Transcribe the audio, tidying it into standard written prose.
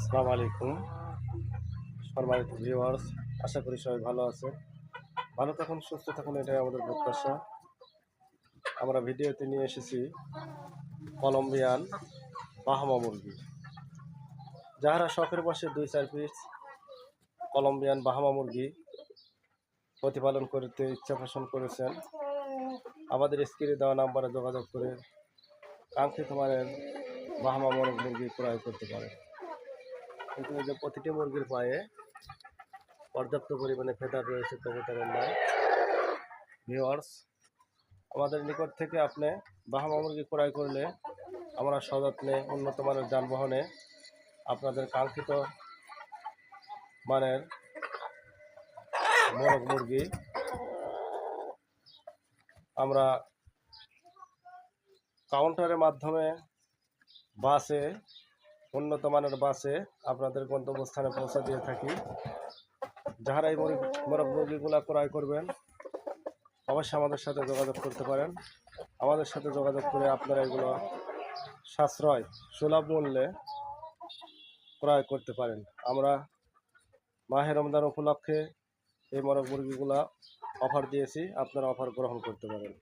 আসসালামু আলাইকুম সম্মানিত ভিউয়ার্স, আশা করি সবাই ভালো আছে। ভালো থাকুন, সুস্থ থাকুন, এটাই আমাদের প্রত্যাশা। আমরা ভিডিওতে নিয়ে এসেছি কলম্বিয়ান বাহামা মুরগি। যাহারা শখের বসে 2-4 পিস কলম্বিয়ান বাহামা মুরগি প্রতিপালন করতে ইচ্ছা পোষণ করেছেন, আমাদের স্ক্রিনে দেওয়া নাম্বারে যোগাযোগ করে কাঙ্ক্ষিত মানের বাহামা মুরগি ক্রয় করতে পারেন। কিন্তু এই যে প্রতিটি মুরগির পায়ে পর্যাপ্ত পরিমাণে ফেদার রয়েছে, তবে তেমন নয়। ভিউয়ার্স, আমাদের নিকট থেকে আপনি বাহামা মুরগি ক্রয় করলে আমরা সযত্নে উন্নত মানের যানবাহনে আপনাদের কাঙ্ক্ষিত মানের মোরগ মুরগি আমরা কাউন্টারের মাধ্যমে বাসে, উন্নত মানের বাসে আপনাদের গন্তব্যস্থানে পৌঁছে দিয়ে থাকি। যারা এই মোরগ মুরগিগুলো ক্রয় করবেন অবশ্যই আমাদের সাথে যোগাযোগ করতে পারেন। আমাদের সাথে যোগাযোগ করে আপনারা এগুলো সাশ্রয় সুলভ মূল্যে ক্রয় করতে পারেন। আমরা মাহে রমজান উপলক্ষে এই মোরগ মুরগিগুলো অফার দিয়েছি, আপনারা অফার গ্রহণ করতে পারেন।